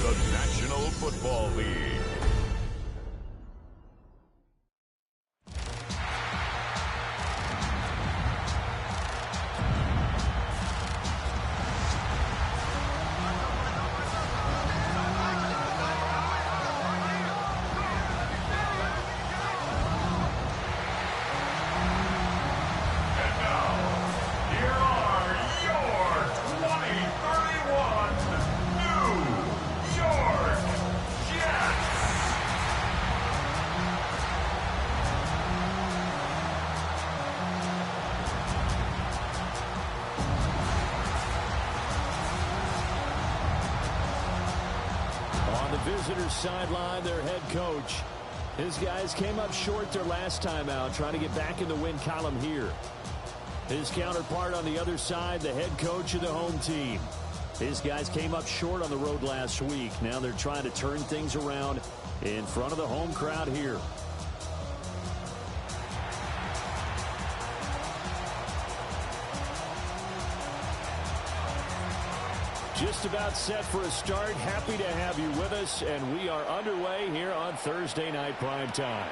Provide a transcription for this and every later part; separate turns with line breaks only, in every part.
of the National Football League.
Visitors sideline, their head coach. His guys came up short their last time out, trying to get back in the win column here. His counterpart on the other side, the head coach of the home team. His guys came up short on the road last week. Now they're trying to turn things around in front of the home crowd here. Just about set for a start. Happy to have you with us, and we are underway here on Thursday Night Prime Time.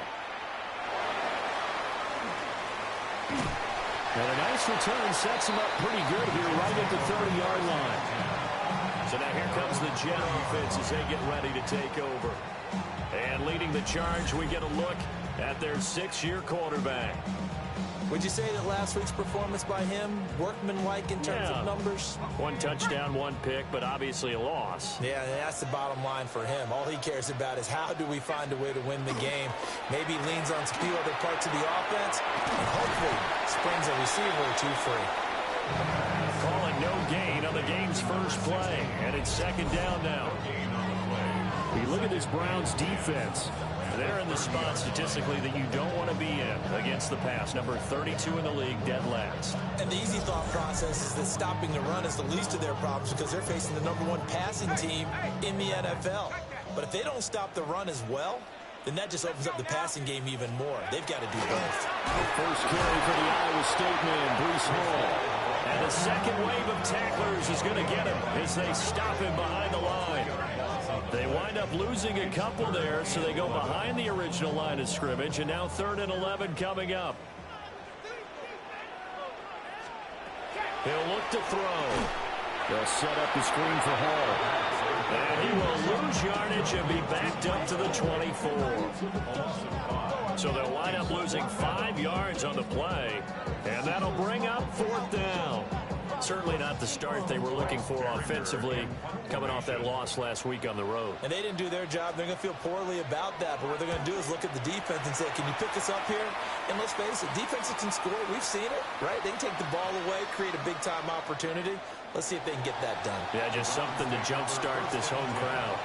And a nice return sets him up pretty good here right at the 30-yard line. So now here comes the Jet offense as they get ready to take over. And leading the charge, we get a look at their 6-year quarterback.
Would you say that last week's performance by him, workmanlike in terms of numbers? 1 touchdown, 1 pick, but obviously a loss. Yeah, that's the bottom line for him. All he cares about is how do we find a way to win the game. Maybe leans on a few other parts of the offense, and hopefully springs a receiver or two free.
Calling no gain on the game's first play, and it's 2nd down now. You look at this Browns defense. They're in the spot statistically that you don't want to be in against the pass. Number 32 in the league, dead last.
And the easy thought process is that stopping the run is the least of their problems because they're facing the #1 passing team in the NFL. But if they don't stop the run as well, then that just opens up the passing game even more. They've got to do both.
First carry for the Iowa State man, Breece Hall. And the second wave of tacklers is going to get him as they stop him behind the line. They wind up losing a couple there, so they go behind the original line of scrimmage, and now 3rd and 11 coming up. He'll look to throw. They'll set up the screen for Hall. And he will lose yardage and be backed up to the 24. So they'll wind up losing 5 yards on the play, and that'll bring up 4th down. Certainly not the start they were looking for offensively, coming off that loss last week on the road.
And they didn't do their job. They're going to feel poorly about that. But what they're going to do is look at the defense and say, can you pick us up here? And let's face it, defenses can score. We've seen it, right? They can take the ball away, create a big-time opportunity. Let's see if they can get that done.
Yeah, just something to jumpstart this home crowd.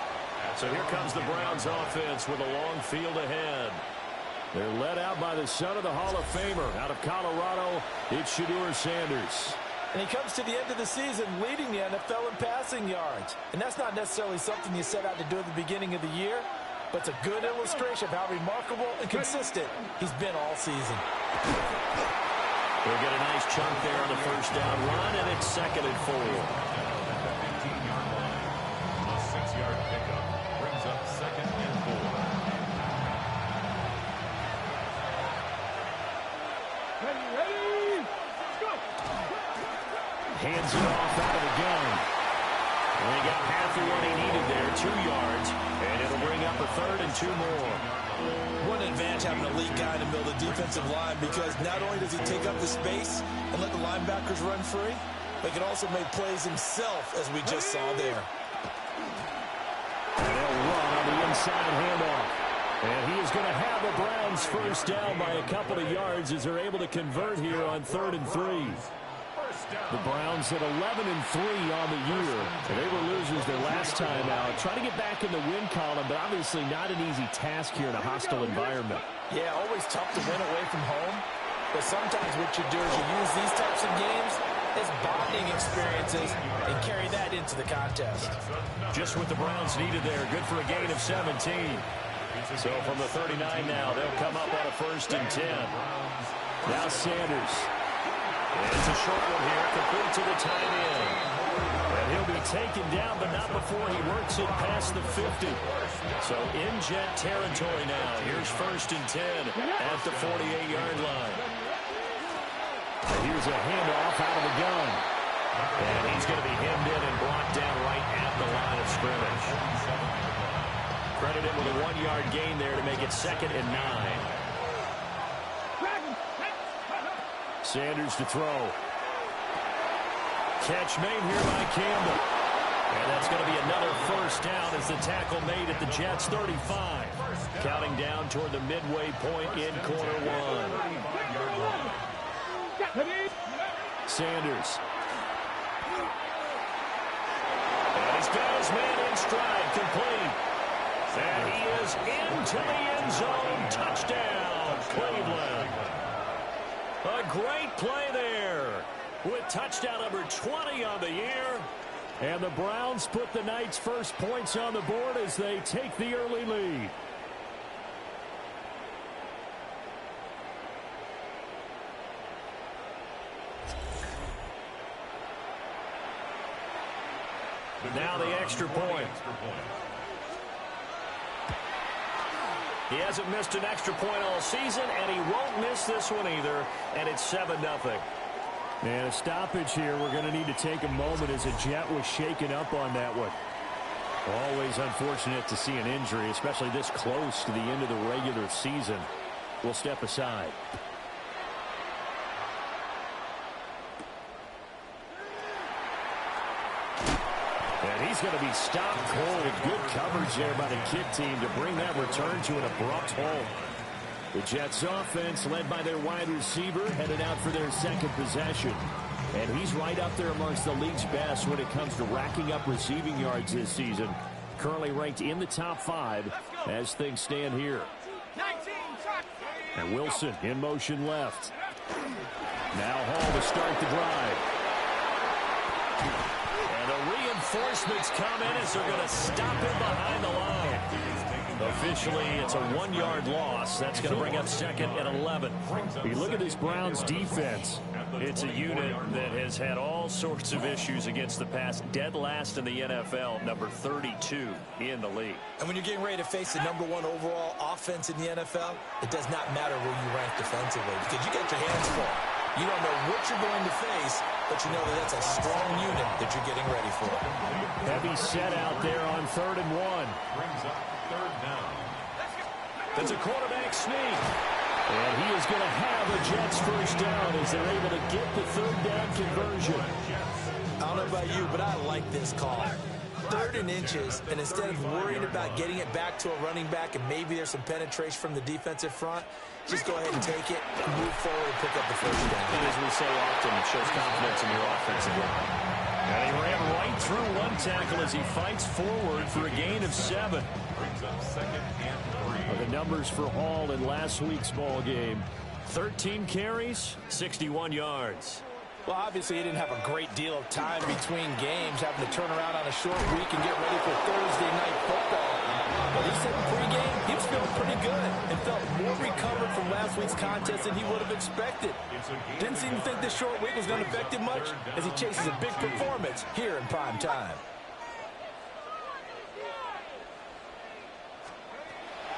So here comes the Browns offense with a long field ahead. They're led out by the son of the Hall of Famer out of Colorado. It's Shedeur Sanders.
And he comes to the end of the season leading the NFL in passing yards. And that's not necessarily something you set out to do at the beginning of the year, but it's a good illustration of how remarkable and consistent he's been all season.
They'll get a nice chunk there on the first down run, and it's 2nd and 4.
15-yard line. A 6-yard pickup brings up 2nd and 4.
Hands it off out of the gun. And he got half of what he needed there, 2 yards, and it'll bring up a 3rd and 2 more.
What an advantage having a lead guy in the middle of the defensive line, because not only does he take up the space and let the linebackers run free, but he can also make plays himself, as we just saw there.
And they'll run on the inside handoff. And he is going to have the Browns first down by a couple of yards as they're able to convert here on 3rd and 3. The Browns at 11-3 on the year. And they were losers their last time out. Trying to get back in the win column, but obviously not an easy task here in a hostile environment.
Yeah, always tough to win away from home. But sometimes what you do is you use these types of games as bonding experiences and carry that into the contest.
Just what the Browns needed there. Good for a gain of 17. So from the 39 now, they'll come up on a 1st and 10. Now Sanders. And it's a short one here, complete to the tight end. And he'll be taken down, but not before he works it past the 50. So in Jet territory now. Here's 1st and 10 at the 48-yard line. Here's a handoff out of the gun. And he's going to be hemmed in and brought down right at the line of scrimmage. Credit him with a 1-yard gain there to make it 2nd and 9. Sanders to throw. Catch made here by Campbell. And that's going to be another 1st down as the tackle made at the Jets' 35. Counting down toward the midway point in quarter 1. Sanders. And he's got his man in stride, complete. And he is into the end zone. Touchdown, Cleveland. A great play there with touchdown number 20 on the year. And the Browns put the Knights' first points on the board as they take the early lead. Now the extra point. He hasn't missed an extra point all season, and he won't miss this one either, and it's 7-0. And a stoppage here. We're going to need to take a moment as a Jet was shaken up on that one. Always unfortunate to see an injury, especially this close to the end of the regular season. We'll step aside. And he's going to be stopped cold. Good coverage there by the kick team to bring that return to an abrupt halt. The Jets offense, led by their wide receiver, headed out for their 2nd possession. And he's right up there amongst the league's best when it comes to racking up receiving yards this season. Currently ranked in the top 5 as things stand here. And Wilson in motion left. Now Hall to start the drive. And the reinforcements come in as they're going to stop him behind the line. Officially, it's a 1-yard loss. That's going to bring up 2nd and 11. You look at this Browns defense. It's a unit that has had all sorts of issues against the pass. Dead last in the NFL, number 32 in the league.
And when you're getting ready to face the number 1 overall offense in the NFL, it does not matter where you rank defensively because you got your hands full. You don't know what you're going to face, but you know that that's a strong unit that you're getting ready for.
Heavy set out there on 3rd and 1.
Brings up 3rd down.
There's a quarterback sneak. And he is going to have a Jets first down as they're able to get the 3rd down conversion.
I don't know about you, but I like this call. 3rd and inches, and instead of worrying about getting it back to a running back and maybe there's some penetration from the defensive front, just go ahead and take it, move forward, and pick up the 1st down.
And as we say often, it shows confidence in your offensive line. And he ran right through one tackle as he fights forward for a gain of 7.
Brings up 2nd and 3.
The numbers for Hall in last week's ball game: 13 carries, 61 yards.
Well, obviously, he didn't have a great deal of time between games, having to turn around on a short week and get ready for Thursday night football. But he said in pregame he was feeling pretty good and felt more recovered from last week's contest than he would have expected. Didn't seem to think this short week was going to affect him much as he chases a big performance here in prime time.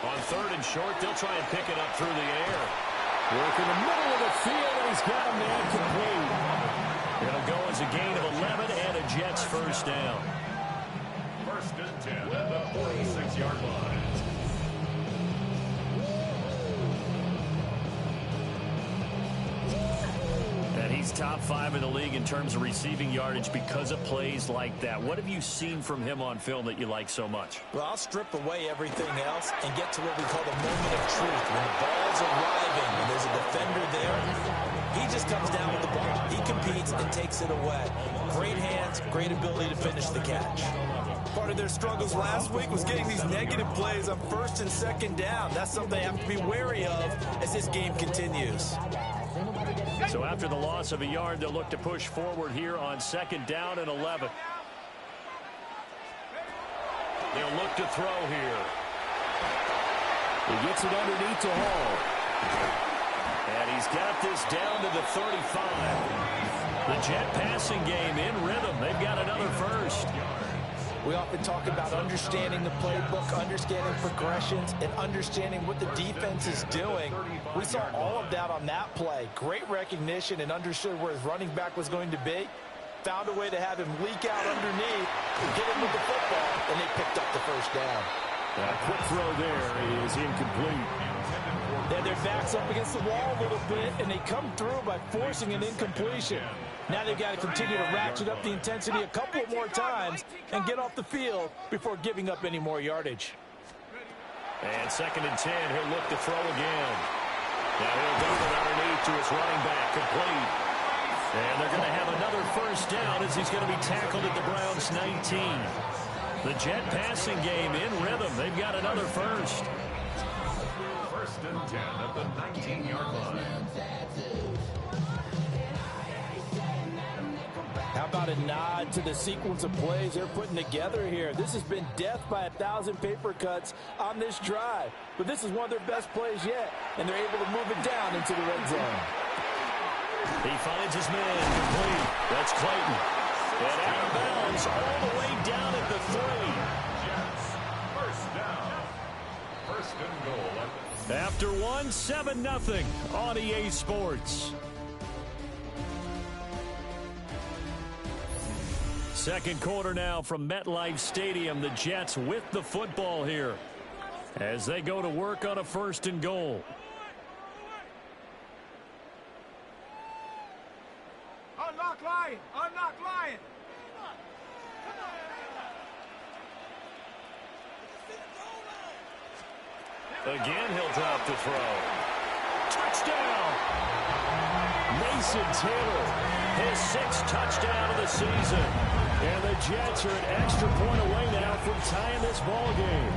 On 3rd and short, they'll try and pick it up through the air. Work in the middle of the field, and he's got a man complete. It'll go as a gain of 11 and a Jets first down.
1st and 10 at the 46-yard line.
And he's top 5 in the league in terms of receiving yardage because of plays like that. What have you seen from him on film that you like so much?
Well, I'll strip away everything else and get to what we call the moment of truth. When the ball's arriving and there's a defender there, he just comes down with the ball. He competes and takes it away. Great hands, great ability to finish the catch. Part of their struggles last week was getting these negative plays on 1st and 2nd down. That's something they have to be wary of as this game continues.
So after the loss of a yard, they'll look to push forward here on 2nd down and 11. They'll look to throw here.
He gets it underneath to Hall.
And he's got this down to the 35. The Jet passing game in rhythm. They've got another first.
We often talk about understanding the playbook, understanding progressions, and understanding what the defense is doing. We saw all of that on that play. Great recognition and understood where his running back was going to be. Found a way to have him leak out underneath, get him with the football, and they picked up the first down.
That quick throw there is incomplete.
Yeah, their back's up against the wall a little bit, and they come through by forcing an incompletion. Now they've got to continue to ratchet up the intensity a couple more times and get off the field before giving up any more yardage.
And 2nd and 10, he'll look to throw again. Now he'll dump it underneath to his running back, complete. And they're going to have another first down as he's going to be tackled at the Browns' 19. The Jet passing game in rhythm. They've got another first.
1st and 10 at the 19-yard line.
How about a nod to the sequence of plays they're putting together here? This has been death by 1,000 paper cuts on this drive. But this is one of their best plays yet, and they're able to move it down into the red zone.
He finds his man, complete. That's Clayton. And out of bounds all the way down at the 3.
Jets, first down. 1st and goal.
After one, 7-0 on EA Sports. Second quarter now from MetLife Stadium. The Jets with the football here as they go to work on a 1st and goal.
Unlock Lion! Unlock Lion!
Again, he'll drop the throw. Touchdown! Mason Taylor, his 6th touchdown of the season. And the Jets are an extra point away now from tying this ball game.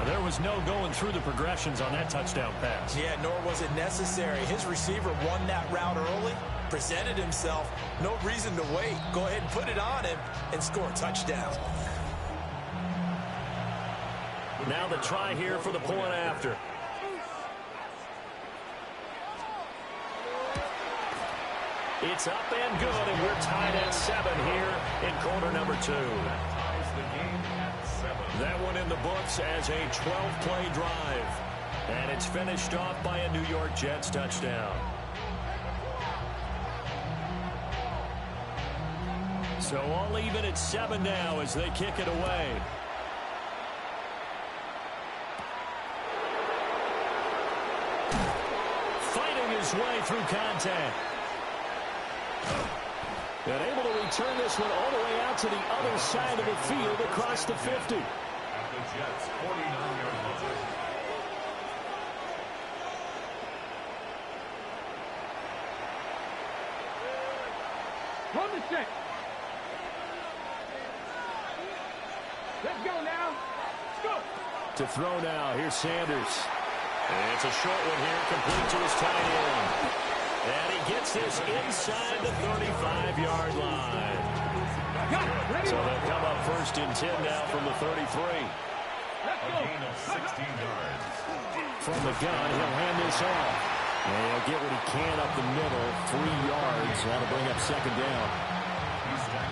There was no going through the progressions on that touchdown pass.
Yeah, nor was it necessary. His receiver won that route early, presented himself. No reason to wait. Go ahead and put it on him and score a touchdown.
Now the try here for the point after. It's up and good, and we're tied at 7 here in quarter number 2. That one in the books as a 12-play drive. And it's finished off by a New York Jets touchdown. So all even at 7 now as they kick it away. Fighting his way through contact. And able to return this one all the way out to the other side of the field across the 50.
At the Jets' 49-yard line.
Run the check! Let's go now! Let's go!
To throw now, here's Sanders. And it's a short one here, complete to his tight end. And he gets this inside the 35-yard line. So they'll come up 1st and 10 now from the 33.
A gain of 16 yards.
From the gun, he'll hand this off. And he'll get what he can up the middle, 3 yards. That'll bring up 2nd down.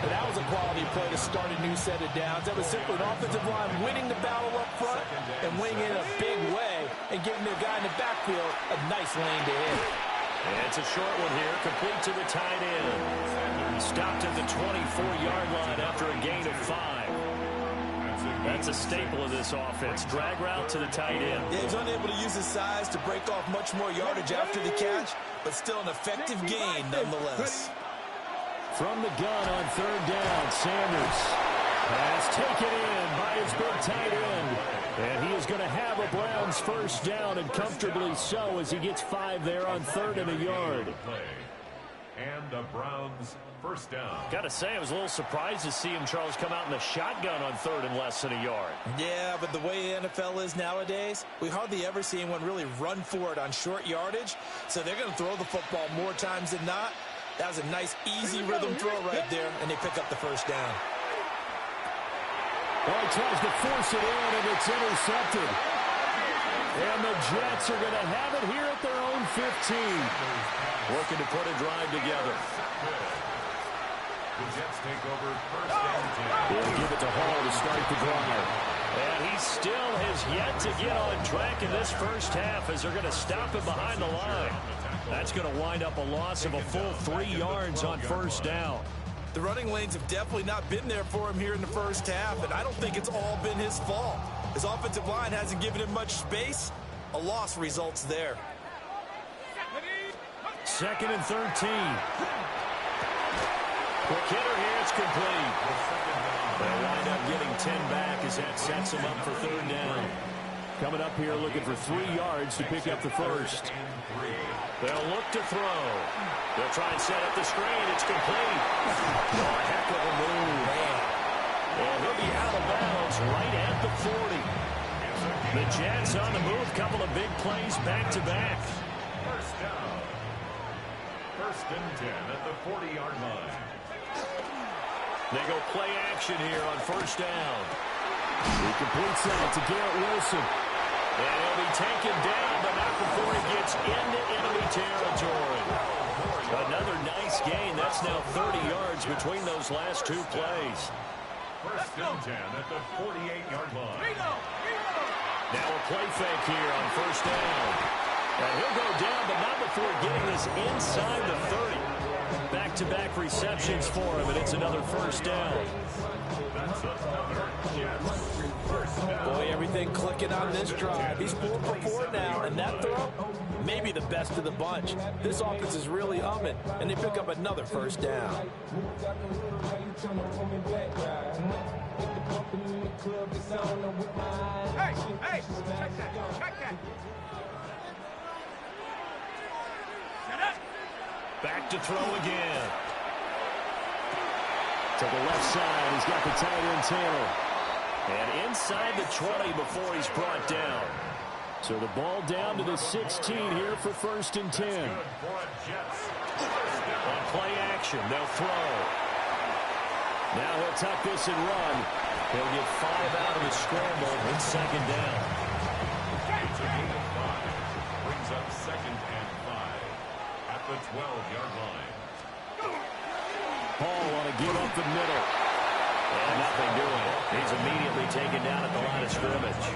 And that was a quality play to start a new set of downs. That was simply an offensive line winning the battle up front and winning in a big way and giving their guy in the backfield a nice lane to hit.
And it's a short one here, complete to the tight end. Stopped at the 24-yard line after a gain of 5. That's a staple of this offense. Drag route to the tight end.
Yeah, he's unable to use his size to break off much more yardage after the catch, but still an effective gain nonetheless.
From the gun on 3rd down, Sanders has taken in by his big tight end. And he is going to have a Browns 1st down, and comfortably so, as he gets 5 there on 3rd and a yard.
And the Browns 1st down.
Got to say, I was a little surprised to see him, Charles, come out in the shotgun on 3rd and less than a yard.
Yeah, but the way the NFL is nowadays, we hardly ever see anyone really run for it on short yardage. So they're going to throw the football more times than not. That was a nice, easy rhythm throw right there, and they pick up the 1st down.
Well, he tries to force it in, and it's intercepted. And the Jets are going to have it here at their own 15. Looking to put a drive together.
The Jets take over first and 10.
They'll give it to Hall to start the drive. And he still has yet to get on track in this first half as they're going to stop him behind the line. That's going to wind up a loss of a full 3 yards on first down.
The running lanes have definitely not been there for him here in the first half, and I don't think it's all been his fault. His offensive line hasn't given him much space. A loss results there.
2nd and 13. Quick hitter here, it's complete. They'll wind up getting 10 back as that sets them up for 3rd down. Coming up here looking for 3 yards to pick up the first. They'll look to throw. They'll try and set up the screen. It's complete. Oh, a heck of a move. And he'll be out of bounds right at the 40. The Jets on the move. Couple of big plays back-to-back.
First down. 1st and 10 at the 40-yard line.
They go play action here on first down. He completes that to Garrett Wilson. And he'll be taken down, but not before he gets into enemy territory. Another nice gain. That's now 30 yards between those last 2 plays.
1st and 10 at the 48-yard line.
Now a play fake here on first down. And he'll go down, but not before getting this inside the 30. Back-to-back receptions for him, and it's another first down.
That's another Jets first down.
Boy, everything clicking on this drive. He's 4 for 4 now, and that throw, maybe the best of the bunch. This offense is really humming, and they pick up another first down.
Hey, check that.
Back to throw again. To the left side, he's got the tight end Taylor. And inside the 20 before he's brought down. So the ball down to the 16 here for 1st and 10. On play action, they'll throw. Now he'll tuck this and run. He'll get 5 out of his scramble in 2nd down.
It's a gain of 5. Brings up 2nd and 5 at the 12-yard line.
Hall want to give up the middle. And nothing doing. He's immediately taken down at the line of scrimmage.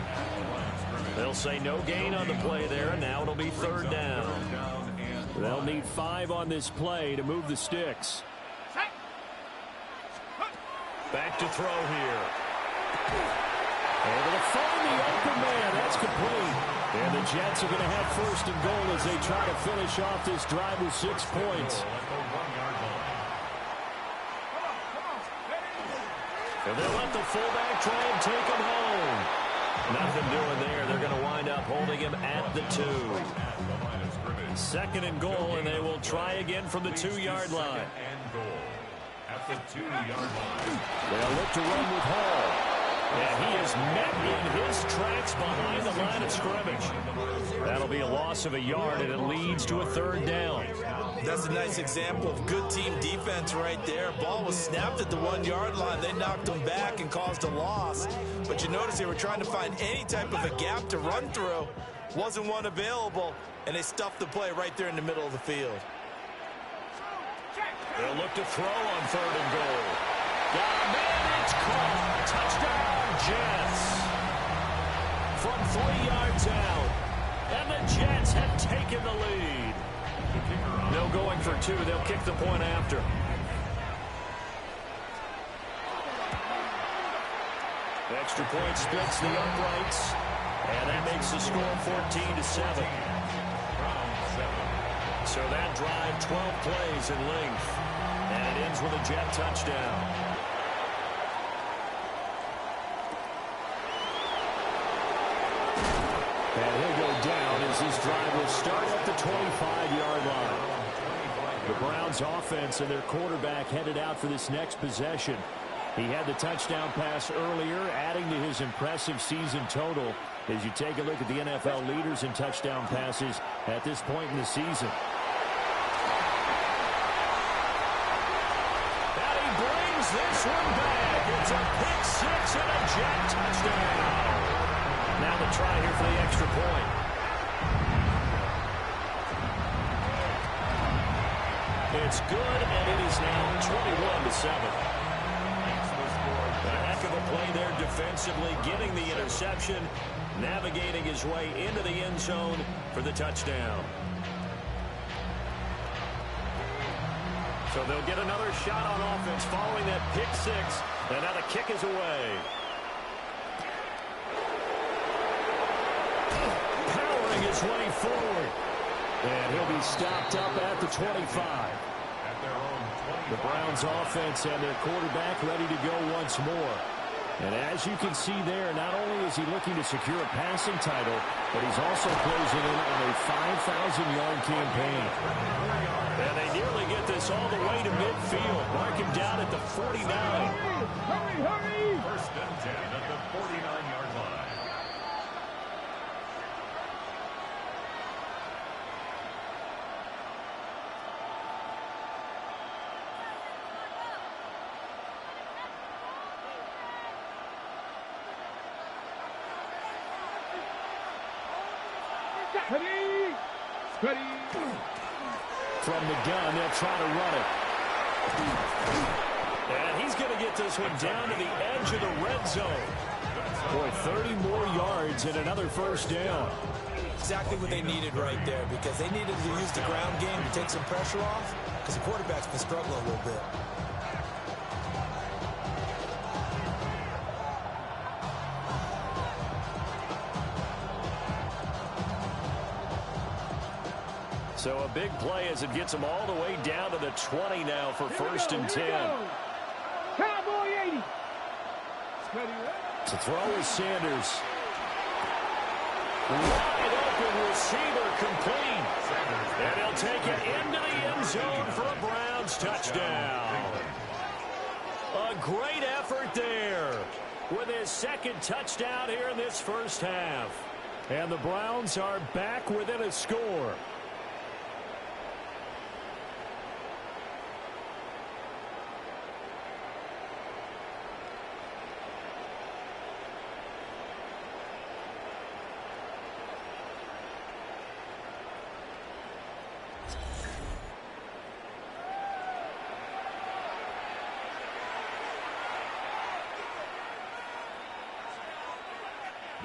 They'll say no gain on the play there, and now it'll be 3rd down. They'll need 5 on this play to move the sticks. Back to throw here. Able to find the open man. That's complete. And the Jets are going to have 1st and goal as they try to finish off this drive with 6 points. And they'll let the fullback try and take him home. Nothing doing there. They're going to wind up holding him at the 2. 2nd and goal, and they will try again from the 2-yard line.
At the 2-yard line.
They'll look to run with Hall. And he is met in his tracks behind the line of scrimmage. That'll be a loss of a yard, and it leads to a 3rd down.
That's a nice example of good team defense right there. Ball was snapped at the 1-yard line. They knocked him back and caused a loss. But you notice they were trying to find any type of a gap to run through. Wasn't one available, and they stuffed the play right there in the middle of the field.
They'll look to throw on 3rd and goal. Got a man, it's caught. Touchdown, Jets. From 3 yards out. And the Jets have taken the lead. No going for 2. They'll kick the point after. Extra point splits the uprights. And that makes the score 14-7. So that drive, 12 plays in length. And it ends with a Jet touchdown. And he'll go down as this drive will start at the 25-yard line. The Browns offense and their quarterback headed out for this next possession. He had the touchdown pass earlier, adding to his impressive season total as you take a look at the NFL leaders in touchdown passes at this point in the season. And he brings this one back. It's a pick 6 and a Jet touchdown. Now the try here for the extra point. It's good, and it is now 21-7. A heck of a play there defensively, getting the interception, navigating his way into the end zone for the touchdown. So they'll get another shot on offense following that pick six, and now the kick is away. Powering his way forward. And he'll be stopped up at the 25. The Browns offense and their quarterback ready to go once more. And as you can see there, not only is he looking to secure a passing title, but he's also closing in on a 5,000-yard campaign. And they nearly get this all the way to midfield. Mark him down at the 49.
Hurry!
First and 10 at the 49-yard line.
Ready.
From the gun, they'll try to run it. And he's going to get this one down to the edge of the red zone. Boy, 30 more yards and another first down.
Exactly what they needed right there, because they needed to use the ground game to take some pressure off, because the quarterback's been struggling a little bit.
So a big play as it gets them all the way down to the 20 now for first and 10.
Cowboy 80.
To throw is Sanders. Wide open receiver complete. And he'll take it into the end zone for a Browns touchdown. A great effort there with his second touchdown here in this first half. And the Browns are back within a score.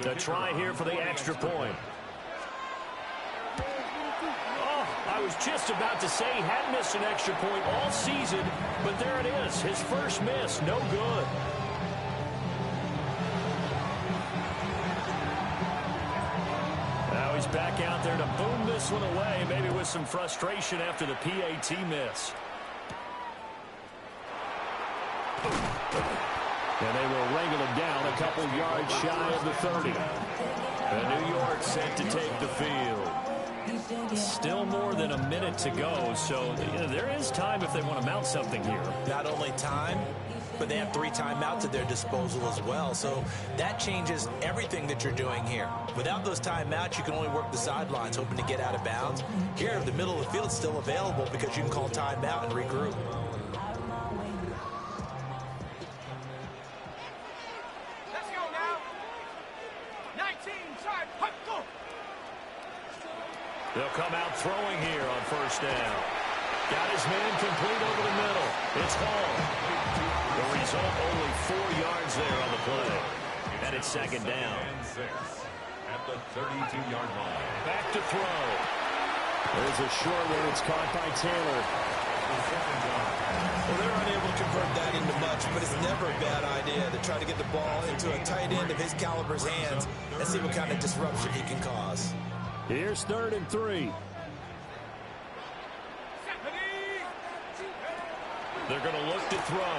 The try here for the extra point. Oh, I was just about to say he hadn't missed an extra point all season, but there it is. His first miss, no good. Now he's back out there to boom this one away, maybe with some frustration after the PAT miss. And they will wrangle him down a couple yards shy of the 30. And New York set to take the field. Still more than a minute to go, so there is time if they want to mount something here.
Not only time, but they have 3 timeouts at their disposal as well. So that changes everything that you're doing here. Without those timeouts, you can only work the sidelines, hoping to get out of bounds. Here, the middle of the field is still available because you can call timeout and regroup.
They'll come out throwing here on first down. Got his man complete over the middle. It's Hall. The result, only 4 yards there on the play. And it's second down.
At the 32-yard line.
Back to throw. There's a short one. It's caught by Taylor.
Well, they're unable to convert that into much, but it's never a bad idea to try to get the ball into a tight end of his caliber's hands and see what kind of disruption he can cause.
Here's 3rd and 3. They're going to look to throw.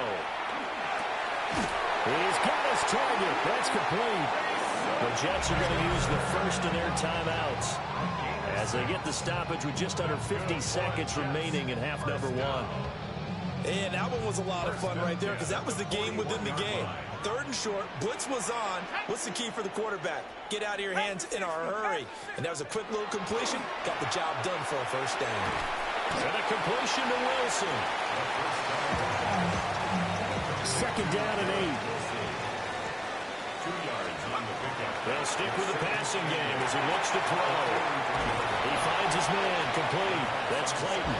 He's got his target. That's complete. The Jets are going to use the first of their timeouts as they get the stoppage with just under 50 seconds remaining in half number 1.
And that one was a lot of fun right there because that was the game within the game. 3rd and short, blitz was on. What's the key for the quarterback? Get out of your hands in a hurry. And that was a quick little completion. Got the job done for a first down.
And a completion to Wilson. 2nd down and 8.
2 yards on the pickup.
They'll stick with the passing game as he looks to throw. He finds his man complete. That's Clayton.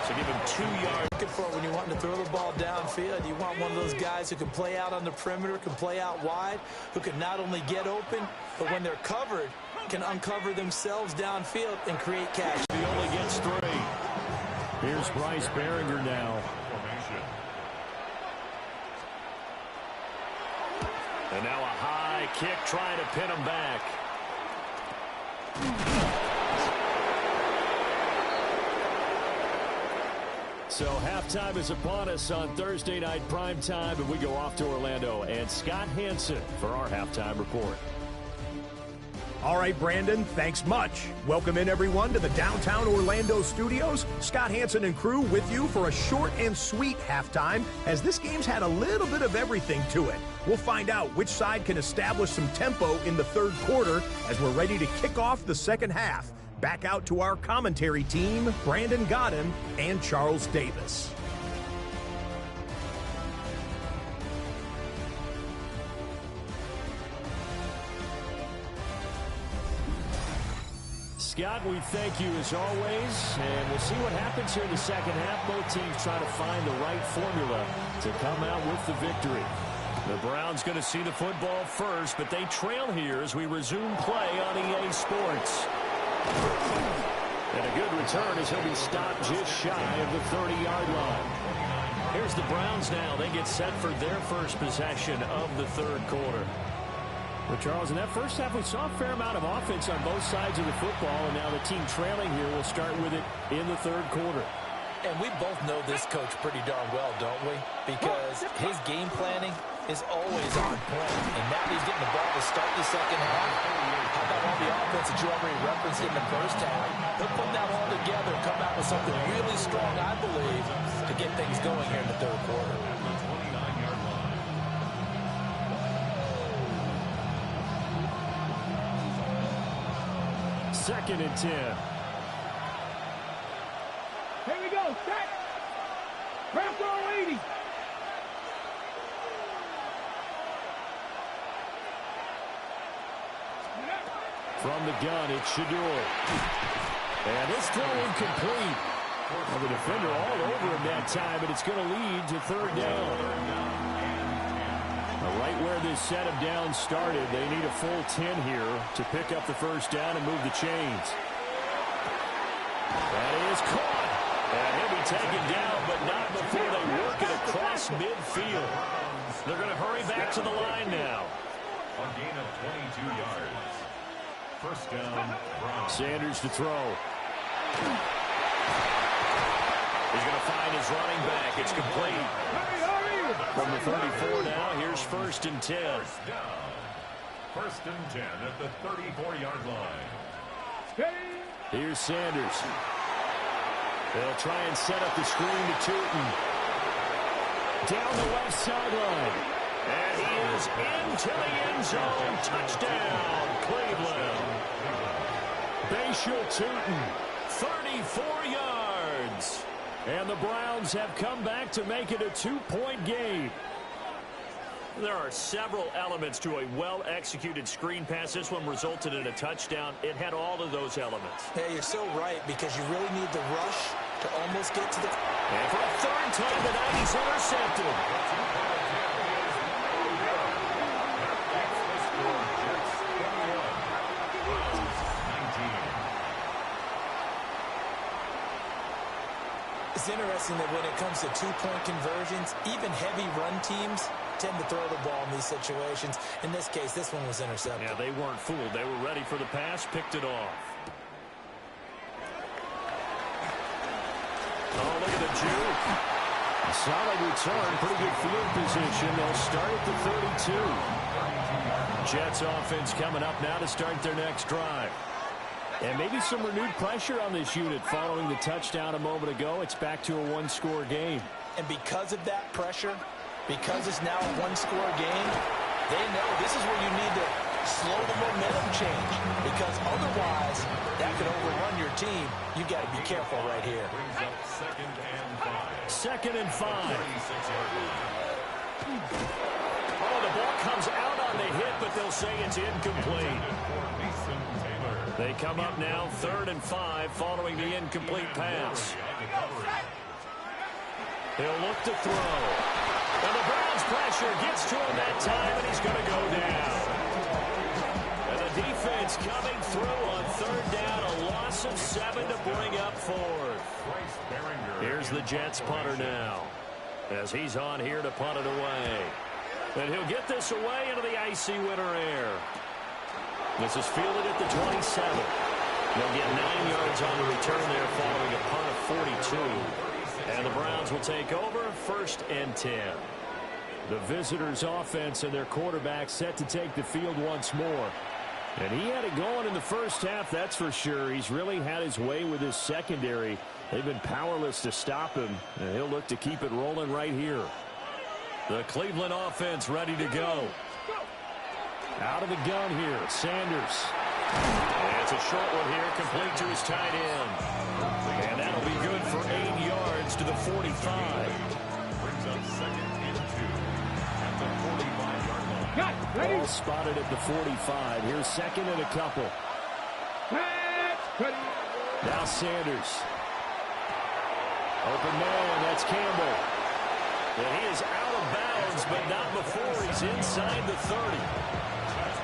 So give him 2 yards.
Looking for when you're wanting to throw the ball downfield, you want one of those guys who can play out on the perimeter, can play out wide, who can not only get open, but when they're covered, can uncover themselves downfield and create cash.
He only gets 3. Here's Bryce Behringer now. And now a high kick trying to pin him back. So halftime is upon us on Thursday night primetime, and we go off to Orlando. And Scott Hansen for our halftime report.
All right, Brandon, thanks much. Welcome in, everyone, to the downtown Orlando studios. Scott Hansen and crew with you for a short and sweet halftime, as this game's had a little bit of everything to it. We'll find out which side can establish some tempo in the third quarter as we're ready to kick off the second half. Back out to our commentary team, Brandon Godden and Charles Davis.
Scott, we thank you as always, and we'll see what happens here in the second half. Both teams try to find the right formula to come out with the victory. The Browns going to see the football first, but they trail here as we resume play on EA Sports. And a good return as he'll be stopped just shy of the 30-yard line. Here's the Browns now. They get set for their first possession of the third quarter. Well, Charles, in that first half, we saw a fair amount of offense on both sides of the football, and now the team trailing here will start with it in the third quarter.
And we both know this coach pretty darn well, don't we? Because his game planning is always on point. And now he's getting the ball to start the second half. How about all the offense that you already referenced in the first half? He'll put that all together and come out with something really strong, I believe, to get things going here in the third quarter.
Second and 10.
Here we go, set. Ref roll 80.
From the gun, it's Shador. And it's throw incomplete. Well, the defender all over him that time, but it's going to lead to third down. Right where this set of downs started, they need a full 10 here to pick up the first down and move the chains. That is caught. And he'll be taken down, but not before they work it across midfield. They're going to hurry back to the line now.
A gain of 22 yards. First down, Browns.
Sanders to throw. He's going to find his running back. It's complete. From the 34 now, here's first and 10.
First and 10 at the 34-yard line.
Here's Sanders. They'll try and set up the screen to Tootin. Down the left sideline. And he is into the end zone. Touchdown, Cleveland. Bashal Tootin, 34 yards. And the Browns have come back to make it a 2-point game. There are several elements to a well-executed screen pass. This one resulted in a touchdown. It had all of those elements.
Yeah, you're so right, because you really need the rush to almost get to the...
And for a third time tonight, he's intercepted.
It's interesting that when it comes to two-point conversions, even heavy run teams tend to throw the ball in these situations. In this case, this one was intercepted.
Yeah, they weren't fooled. They were ready for the pass, picked it off. Oh, look at the juke. A solid return, pretty good field position. They'll start at the 32. Jets offense coming up now to start their next drive. And maybe some renewed pressure on this unit following the touchdown a moment ago. It's back to a one-score game.
And because of that pressure, because it's now a one-score game, they know this is where you need to slow the momentum change. Because otherwise, that could overrun your team. You've got to be careful right here.
Brings up second and 5.
Second and 5.
36-yard line.
Oh, the ball comes out on the hit, but they'll say it's incomplete. They come up now 3rd and 5 following the incomplete pass. He'll look to throw. And the Browns pressure gets to him that time, and he's going to go down. And the defense coming through on 3rd down, a loss of 7 to bring up 4th. Here's the Jets punter now, as he's on here to punt it away. And he'll get this away into the icy winter air. This is fielded at the 27. They'll get 9 yards on the return there following a punt of 42. And the Browns will take over 1st and 10. The visitors' offense and their quarterback set to take the field once more. And he had it going in the first half, that's for sure. He's really had his way with his secondary. They've been powerless to stop him, and he'll look to keep it rolling right here. The Cleveland offense ready to go. Out of the gun here, Sanders. And it's a short one here, complete to his tight end. And that'll be good for 8 yards to the 45.
Brings up 2nd and 2 at the 45-yard line.
Ball spotted at the 45. Here's 2nd and a couple. Now Sanders. Open man, that's Campbell. And he is out of bounds, but not before he's inside the 30.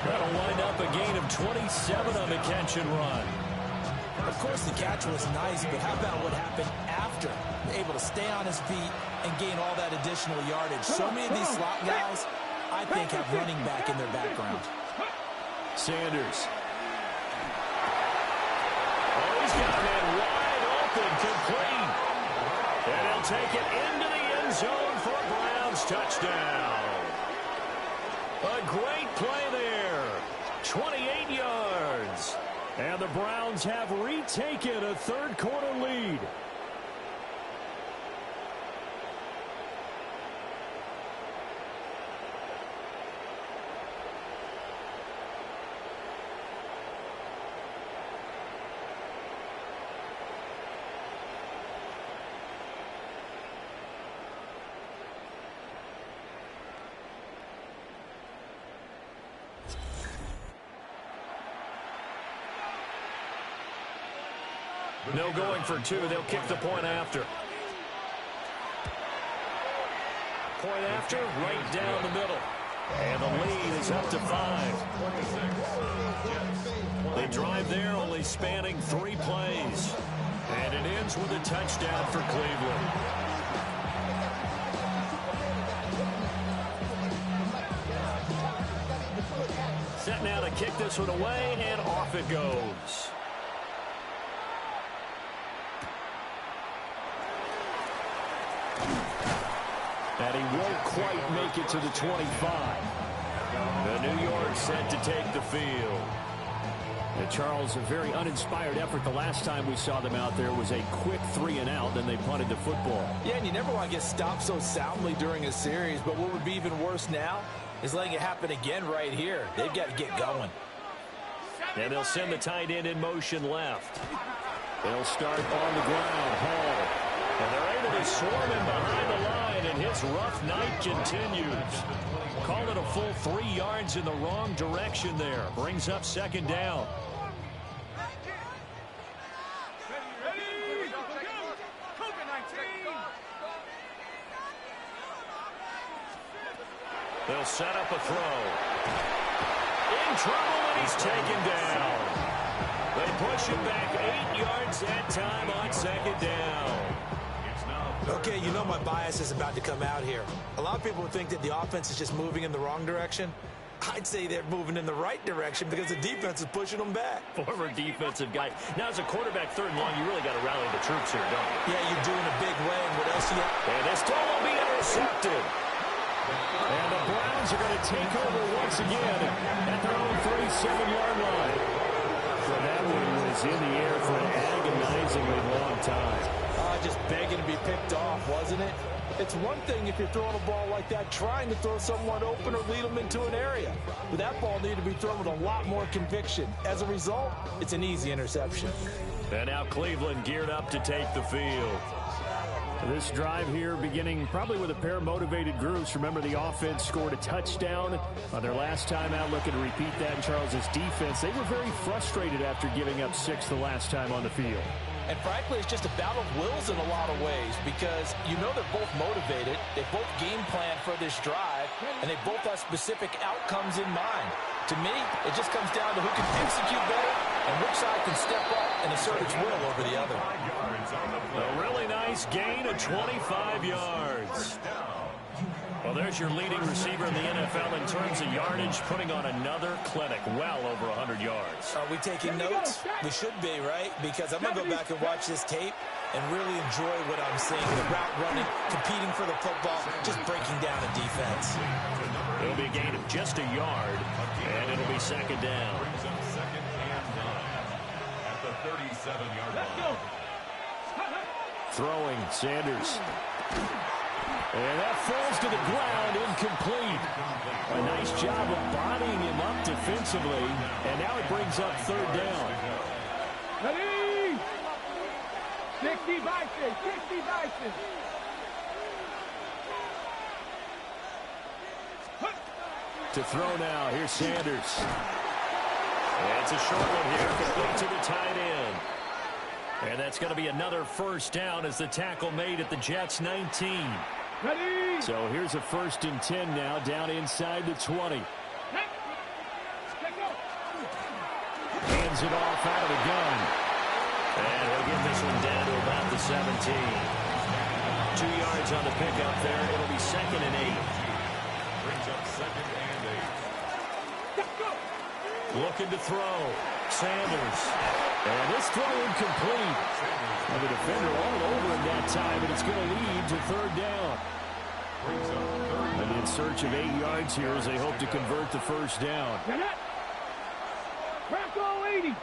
That'll wind up a gain of 27 on the catch and run.
Of course, the catch was nice, but how about what happened after? Able to stay on his feet and gain all that additional yardage. So many of these slot guys, I think, have running back in their background.
Sanders. Oh, he's got a man wide open, complete. And he'll take it into the end zone for a Browns touchdown. A great play there. 28 yards. And the Browns have retaken a 3rd quarter lead. No going for 2. They'll kick the point after. Point after, right down the middle. And the lead is up to 5. They drive there, only spanning 3 plays. And it ends with a touchdown for Cleveland. Set now to kick this one away, and off it goes. And he won't quite make it to the 25. The New York set to take the field. And Charles, a very uninspired effort. The last time we saw them out there was a quick 3 and out, then they punted the football.
Yeah, and you never want to get stopped so soundly during a series, but what would be even worse now is letting it happen again right here. They've got to get going.
And they'll send the tight end in motion left. They'll start on the ground. Hall. And they're able to swarm him behind the line, and his rough night continues. Call it a full 3 yards in the wrong direction there. Brings up 2nd down. They'll set up a throw. In trouble, and he's taken down. They push him back 8 yards that time on 2nd down.
Okay, you know my bias is about to come out here. A lot of people think that the offense is just moving in the wrong direction. I'd say they're moving in the right direction because the defense is pushing them back.
Former defensive guy. Now, as a quarterback 3rd and long, you really got to rally the troops here, don't you?
Yeah, you're doing a big way, and what else you got?
And this ball will be intercepted. And the Browns are going to take over once again at their own 37-yard line. So that one was in the air for an agonizingly long time.
Just begging to be picked off, wasn't it? It's one thing if you're throwing a ball like that, trying to throw someone open or lead them into an area. But that ball needed to be thrown with a lot more conviction. As a result, it's an easy interception.
And now Cleveland geared up to take the field. This drive here beginning probably with a pair of motivated groups. Remember, the offense scored a touchdown on their last time out. Looking to repeat that in Charles's defense. They were very frustrated after giving up 6 the last time on the field.
And frankly, it's just a battle of wills in a lot of ways because you know they're both motivated. They both game plan for this drive, and they both have specific outcomes in mind. To me, it just comes down to who can execute better and which side can step up and assert its will over the other.
A really nice gain of 25 yards. Well, there's your leading receiver in the NFL in terms of yardage, putting on another clinic, well over 100 yards.
Are we taking notes? We should be, right? Because I'm going to go back and watch this tape and really enjoy what I'm seeing. The route running, competing for the football, just breaking down a defense.
It'll be a gain of just a yard, and it'll be second down.
Brings up second and 9 at the 37-yard line.
Throwing, Sanders. And that falls to the ground, incomplete. A nice job of bodying him up defensively, and now it brings up third down.
Ready? 60 Bison, 60 Bison.
To throw now, here's Sanders. And it's a short one here, complete to the tight end. And that's going to be another first down as the tackle made at the Jets' 19.
Ready?
So here's a 1st and 10 now, down inside the 20. Hands it off out of the gun. And he'll get this one down to about the 17. 2 yards on the pickup there. It'll be second and 8.
Brings up second and 8.
Looking to throw. Sanders. And this throw incomplete. And the defender all over him that time, and it's going to lead to third down.
Brings up third
And in search of 8 yards here as they hope to convert the first down.
Bronco 80.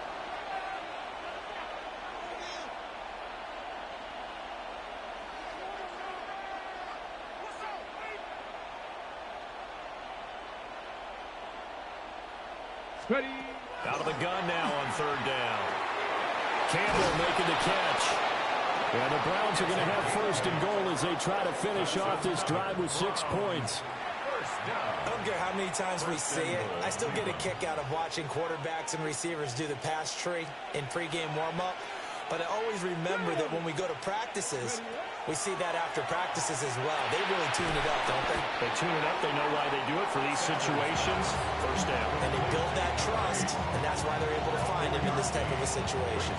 Ready.
Out of the gun now on third down. Campbell making the catch. And the Browns are going to have 1st and goal as they try to finish off this drive with 6 points.
I don't care how many times we see it. I still get a kick out of watching quarterbacks and receivers do the pass tree in pregame warm-up. But I always remember that when we go to practices, we see that after practices as well. They really tune it up, don't they?
They tune it up. They know why they do it for these situations. First down.
And they build that trust, and that's why they're able to find him in this type of a situation.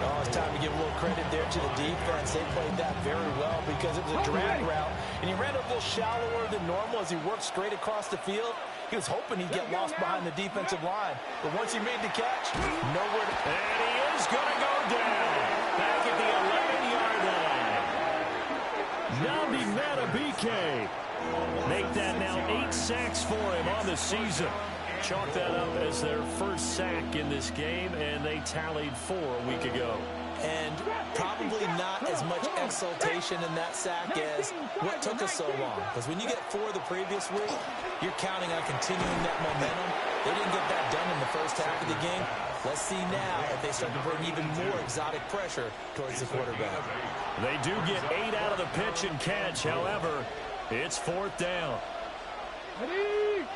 Oh, it's time to give a little credit there to the defense. They played that very well because it was a drag route, and he ran a little shallower than normal as he worked straight across the field. He was hoping he'd get lost behind the defensive line. But once he made the catch, nowhere to...
And he is going to go down back at the 11-yard line. Nnamdi Madubuike make that now 8 sacks for him on the season. Chalk that up as their first sack in this game, and they tallied 4 a week ago.
And probably not as much exultation in that sack as what took us so long. Because when you get 4 the previous week, you're counting on continuing that momentum. They didn't get that done in the first half of the game. Let's see now if they start to bring even more exotic pressure towards the quarterback.
They do get 8 out of the pitch and catch. However, it's 4th down.
Ready?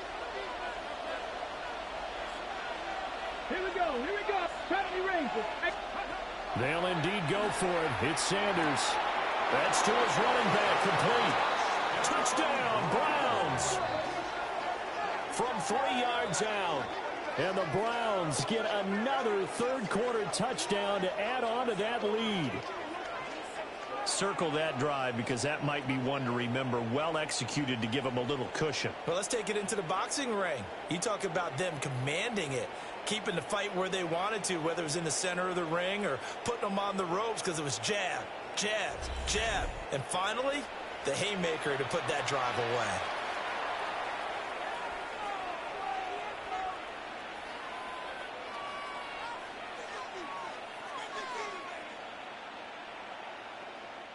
Here we go. Here we go. Penalty Rangers.
They'll indeed go for it. It's Sanders. That's to his running back, complete. Touchdown, Browns. From 3 yards out. And the Browns get another third-quarter touchdown to add on to that lead. Circle that drive because that might be one to remember. Well executed to give them a little cushion.
Well, let's take it into the boxing ring. You talk about them commanding it, keeping the fight where they wanted to, whether it was in the center of the ring or putting them on the ropes because it was jab, jab, jab. And finally, the haymaker to put that drive away.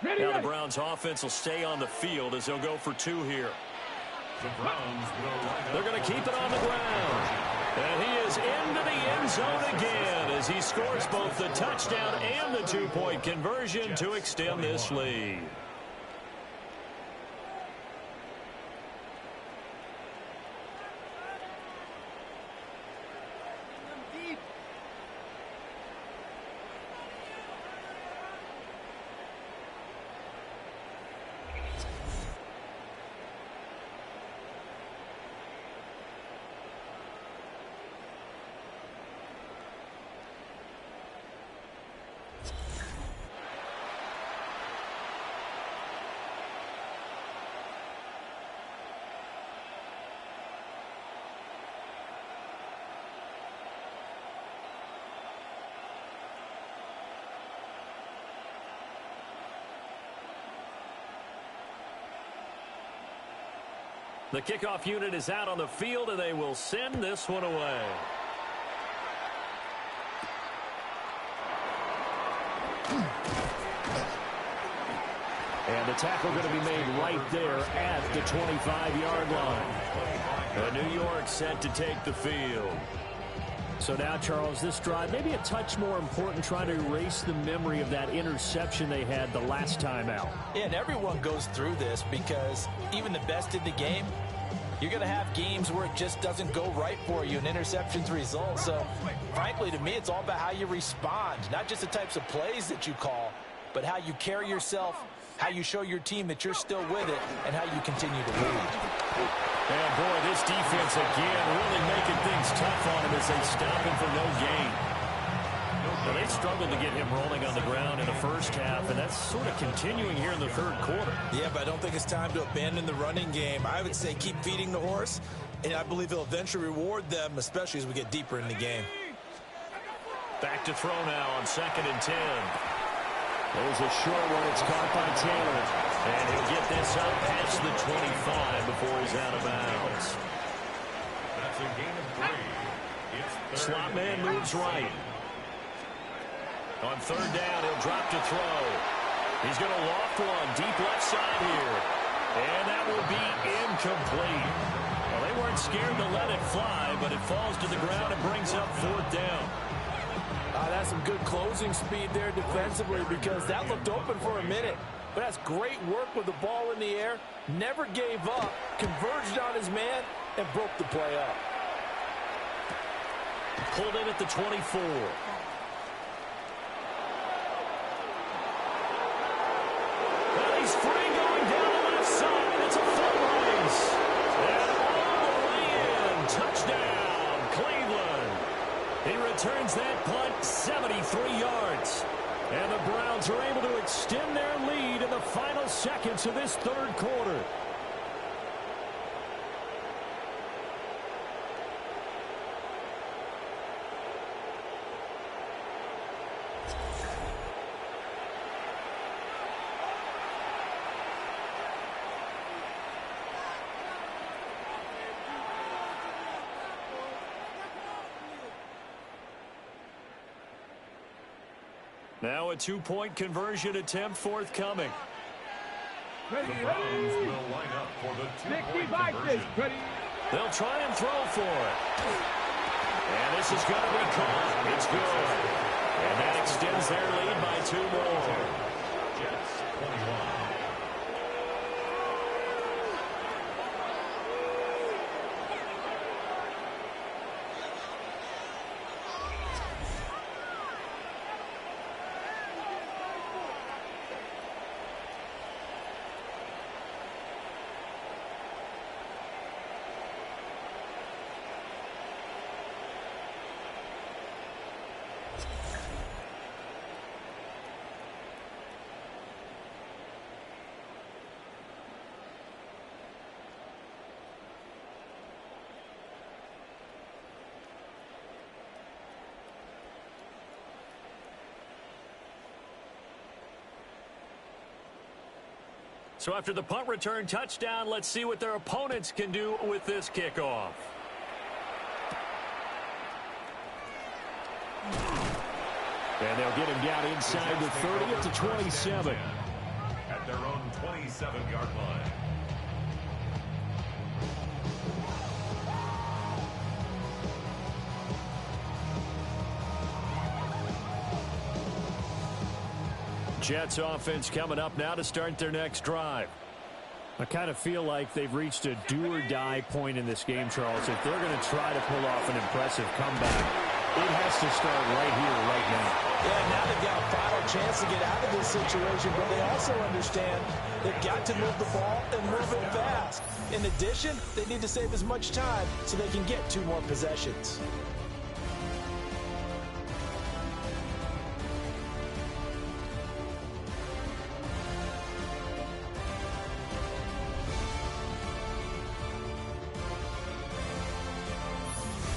Now the Browns offense will stay on the field as they'll go for 2 here.
The Browns will line up.
They're going to keep it on the ground. And he is into the end zone again as he scores both the touchdown and the two-point conversion to extend this lead. The kickoff unit is out on the field, and they will send this one away. And the tackle going to be made right there at the 25-yard line. And New York set to take the field. So now, Charles, this drive, maybe a touch more important, trying to erase the memory of that interception they had the last time out.
Yeah, and everyone goes through this because even the best in the game, you're going to have games where it just doesn't go right for you, and interceptions result. So, frankly, to me, it's all about how you respond, not just the types of plays that you call, but how you carry yourself, how you show your team that you're still with it, and how you continue to lead.
And, boy, this defense again really making things tough on him as they stop him for no gain. Now, they struggled to get him rolling on the ground in the first half, and that's sort of continuing here in the third quarter.
Yeah, but I don't think it's time to abandon the running game. I would say keep feeding the horse, and I believe he'll eventually reward them, especially as we get deeper in the game.
Back to throw now on 2nd and 10. There's a short one. It's caught by Taylor. And he'll get this up past the 25 before he's out of bounds.
That's a gain of 3.
Slot man moves right. On 3rd down, he'll drop to throw. He's going to loft one deep left side here. And that will be incomplete. Well, they weren't scared to let it fly, but it falls to the ground and brings up 4th down.
That's some good closing speed there defensively because that looked open for a minute. But that's great work with the ball in the air. Never gave up, converged on his man, and broke the play up.
Pulled in at the 24. Well, he's free going down the left side. It's a foot race. And all the way in. Touchdown, Cleveland. He returns that punt 73 yards. And the Browns are able to extend their lead in the final seconds of this third quarter. Now a two-point conversion attempt forthcoming.
The Browns will line up for the two-point conversion.
They'll try and throw for it. And this is going to be caught. It's good. And that extends their lead by 2 more.
Jets 21.
So after the punt return touchdown, let's see what their opponents can do with this kickoff. And they'll get him down inside the 30 at the 27.
At their own 27-yard line.
Jets offense coming up now to start their next drive. I kind of feel like they've reached a do-or-die point in this game, Charles. If they're going to try to pull off an impressive comeback, it has to start right here, right now.
Yeah, now they've got a final chance to get out of this situation, but they also understand they've got to move the ball and move it fast. In addition, they need to save as much time so they can get 2 more possessions.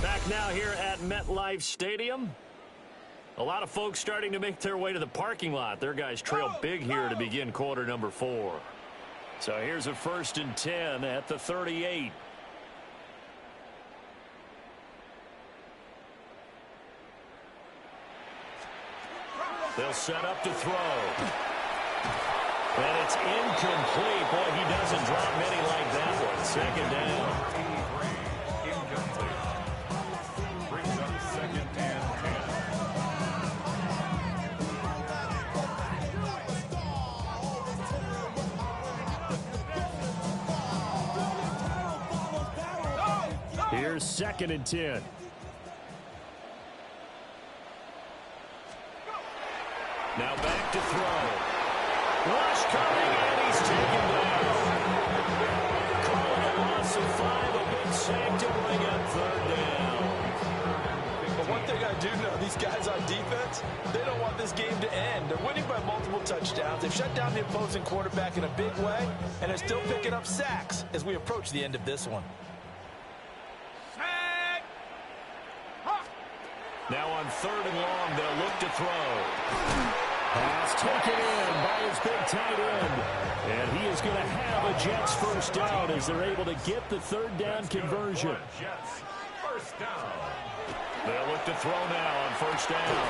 Back now here at MetLife Stadium. A lot of folks starting to make their way to the parking lot. Their guys trail big here to begin quarter number 4. So here's a 1st and 10 at the 38. They'll set up to throw. And it's incomplete. Boy, he doesn't drop many like that one. 2nd down. Here's 2nd and 10. Now back to throw. Rush coming, and he's taken down. Calling a loss of 5, a big sack to bring up 3rd down.
But one thing I do know, these guys on defense, they don't want this game to end. They're winning by multiple touchdowns. They've shut down the opposing quarterback in a big way, and they're still picking up sacks as we approach the end of this one.
Now on 3rd and long, they'll look to throw. Pass taken in by his big tight end. And he is going to have a Jets 1st down as they're able to get the 3rd down conversion.
Jets, 1st down.
They'll look to throw now on 1st down.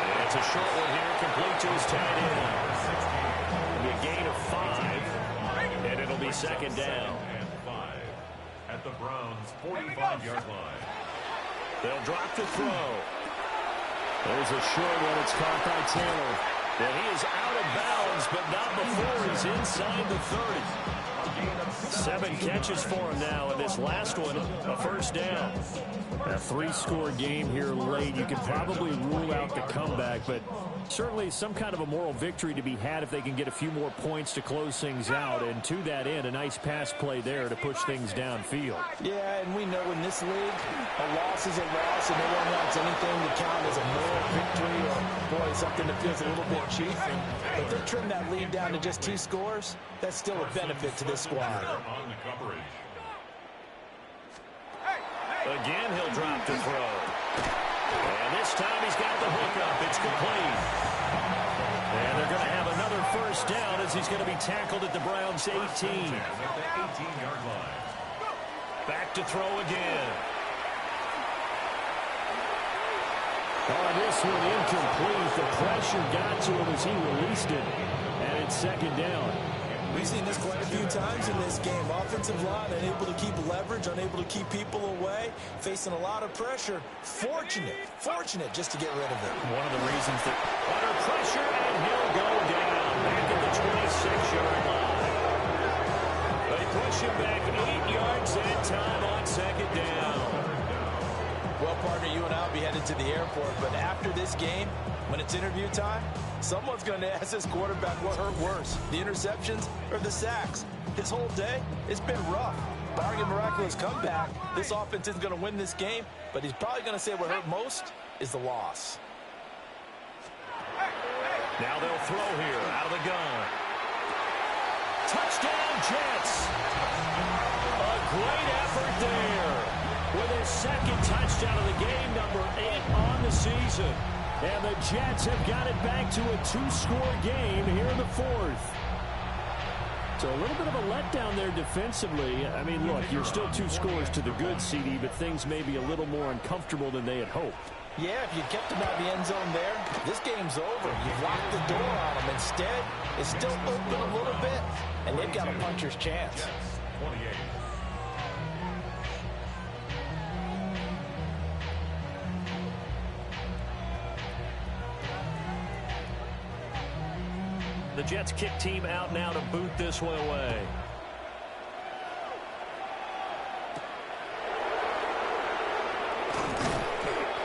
And it's a short one here, complete to his tight end. A gain of 5, and it'll be 2nd down.
And 5 at the Browns' 45-yard line.
They'll drop to throw. There's a short one. It's caught by Taylor. And he is out of bounds, but not before he's inside the 30. 7 catches for him now, and this last one, a 1st down. A 3-score game here late. You can probably rule out the comeback, but certainly some kind of a moral victory to be had if they can get a few more points to close things out. And to that end, a nice pass play there to push things downfield.
Yeah, and we know in this league, a loss is a loss, and no one wants anything to count as a moral victory or, boy, something that feels a little bit cheap. But they trim that lead down to just 2 scores. That's still a benefit to this squad.
On the coverage.
Again, he'll drop to throw. And this time he's got the hookup. It's complete. And they're going to have another 1st down as he's going to be tackled at the Browns' 18.
At the 18-yard line.
Back to throw again. On this one, incomplete. The pressure got to him as he released it. And it's 2nd down.
We've seen this quite a few times in this game. Offensive line unable to keep leverage, unable to keep people away, facing a lot of pressure. Fortunate just to get rid of it.
One of the reasons that under pressure, and he'll go down back at the 26-yard line. They push him back 8 yards that time on 2nd down.
Well, partner, you and I will be headed to the airport, but after this game, when it's interview time, someone's going to ask this quarterback what hurt worse, the interceptions or the sacks. His whole day, it's been rough. Barring a miraculous comeback, this offense isn't going to win this game, but he's probably going to say what hurt most is the loss.
Now they'll throw here out of the gun. Touchdown, Jets. A great effort there with his 2nd touchdown of the game, number 8 on the season. And the Jets have got it back to a 2-score game here in the 4th. So a little bit of a letdown there defensively. I mean, look, you're still 2 scores to the good, CD, but things may be a little more uncomfortable than they had hoped.
Yeah, if you kept them out of the end zone there, this game's over. You've locked the door on them. Instead, it's still open a little bit, and they've got a puncher's chance.
28.
The Jets kick team out now to boot this one away.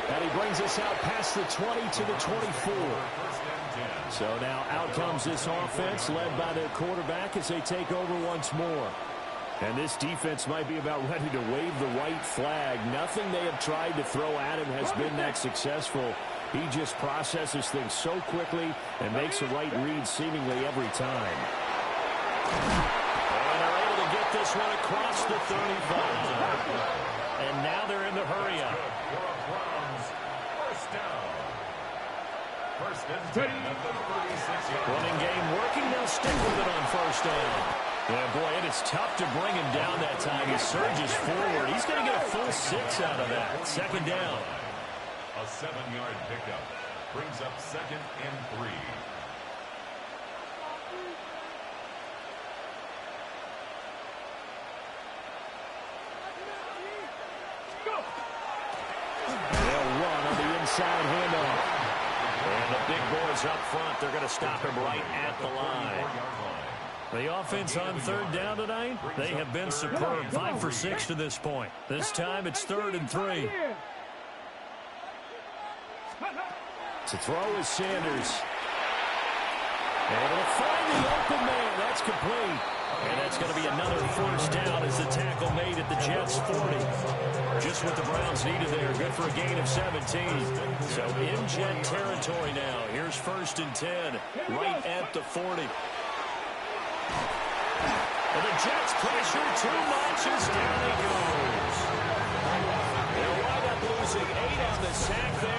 And he brings us out past the 20 to the 24. So now out comes this offense led by their quarterback as they take over once more. And this defense might be about ready to wave the white flag. Nothing they have tried to throw at him has been that successful. He just processes things so quickly and makes the right read seemingly every time. And they're able to get this one across the 35. And now they're in the hurry-up.
First and 10 at the 36-yard line.
Running game working. They'll stick with it on first down. Yeah, boy, it is tough to bring him down that time. He surges forward. He's going to get a full 6 out of that. Second down.
A 7-yard pickup brings up second and 3.
They'll run on the inside handoff. And the big boys up front, they're going to stop him right at the line. The offense on third down tonight, they have been superb. 5 for 6 to this point. This time it's 3rd and 3. To throw is Sanders. Able to find the open man. That's complete. And that's going to be another first down as the tackle made at the Jets' 40. Just what the Browns needed there. Good for a gain of 17. So in Jet territory now. Here's 1st and 10 right at the 40. And the Jets pressure 2 notches. Down he goes. They'll wind up losing 8 on the sack there.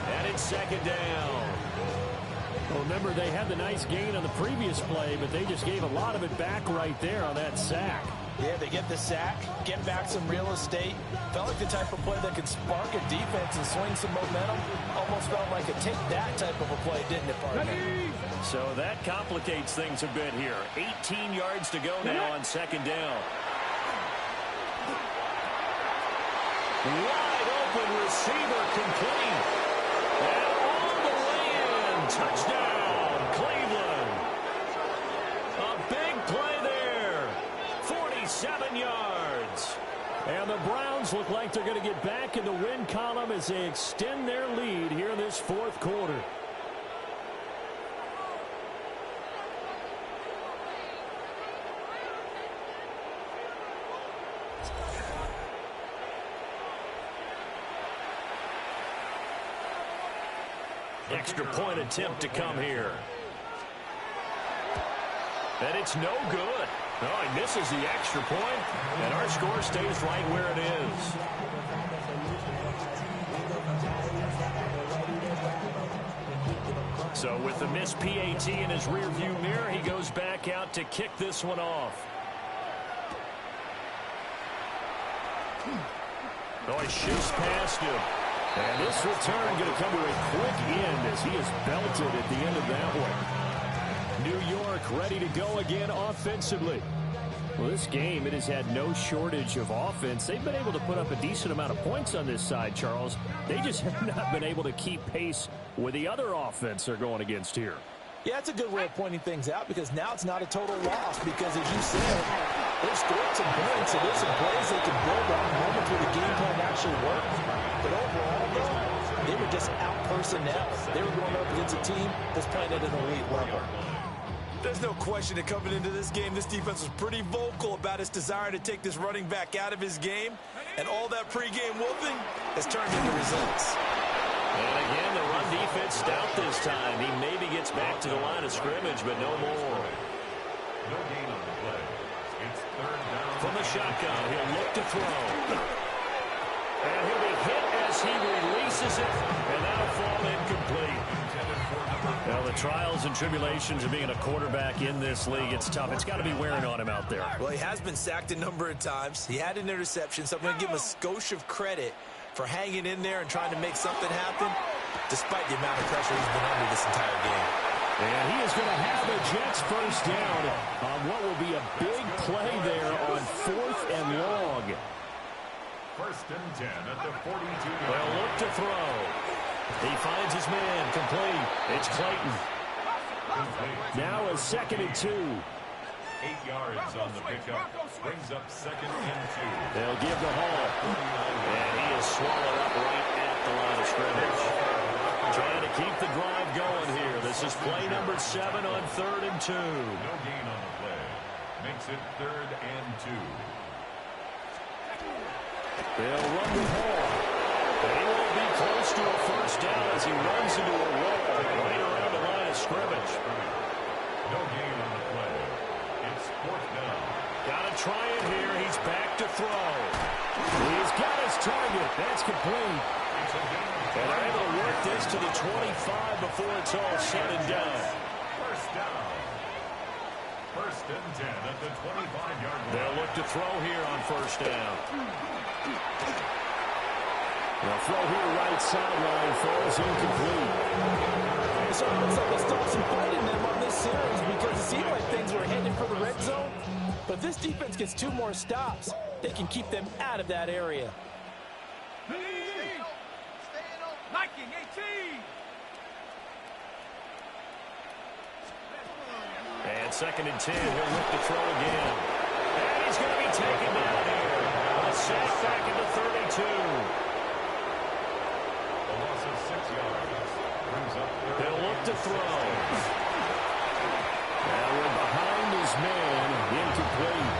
And it's 2nd down. Well, remember, they had the nice gain on the previous play, but they just gave a lot of it back right there on that sack.
Yeah, they get the sack, get back some real estate. Felt like the type of play that could spark a defense and swing some momentum. Almost felt like a take-that type of a play, didn't it, partner?
So that complicates things a bit here. 18 yards to go now on 2nd down. Wide open receiver complete. And all the way in. Touchdown, Cleveland. A big play there. 47 yards. And the Browns look like they're going to get back in the win column as they extend their lead here in this 4th quarter. Extra point attempt to come here. And it's no good. Oh, he misses the extra point, and our score stays right where it is. So with the missed PAT in his rearview mirror, he goes back out to kick this one off. Oh, he shoots past him. And this return going to come to a quick end as he is belted at the end of that one. New York ready to go again offensively. Well, this game, it has had no shortage of offense. They've been able to put up a decent amount of points on this side, Charles. They just have not been able to keep pace with the other offense they're going against here.
Yeah, that's a good way of pointing things out because now it's not a total loss because, as you said, they've scored some points and there's some plays they can build on moments where the game plan actually worked. But overall, though, they were just out-personnel. They were going up against a team that's playing at an elite level.
There's no question that coming into this game, this defense was pretty vocal about its desire to take this running back out of his game. And all that pregame whooping has turned into results.
And again, the run defense stout this time. He maybe gets back to the line of scrimmage, but no more.
No gain on the play. It's 3rd down.
From the shotgun, he'll look to throw. And he'll be hit as he releases it, and that'll fall incomplete. Well, the trials and tribulations of being a quarterback in this league, it's tough. It's got to be wearing on him out there.
Well, he has been sacked a number of times. He had an interception, so I'm going to give him a skosh of credit for hanging in there and trying to make something happen, despite the amount of pressure he's been under this entire game.
And he is going to have the Jets first down on what will be a big play there on 4th and long.
1st and 10 at the 42.
Well, look to throw. He finds his man complete. It's Clayton. Now a 2nd and 2.
8 yards on the pickup. Brings up 2nd and 2.
They'll give the Hall. And he is swallowed up right at the line of scrimmage. Trying to keep the drive going here. This is play number 7 on 3rd and 2.
No gain on the play. Makes it 3rd and 2.
They'll run the Hall. They will be close to a first down as he runs into a wall right around the line of scrimmage.
No gain on the play. It's 4th down.
Got to try it here. He's back to throw. He's got his target. That's complete. And they're able to work this to the 25 before it's all said and done.
First down. 1st and 10 at the 25-yard line.
They'll look to throw here on first down. They'll throw here right sideline. Falls incomplete.
So it looks like they start some fighting them on this series because it seemed like things were headed for the red zone. But if this defense gets 2 more stops, they can keep them out of that area.
Liking 18.
And 2nd and 10. He'll look to throw again. And he's going to be taken down here. A sack back into 32.
A loss of 6 yards. Brings up 3rd.
They'll look to throw. Now we're behind his man. Incomplete.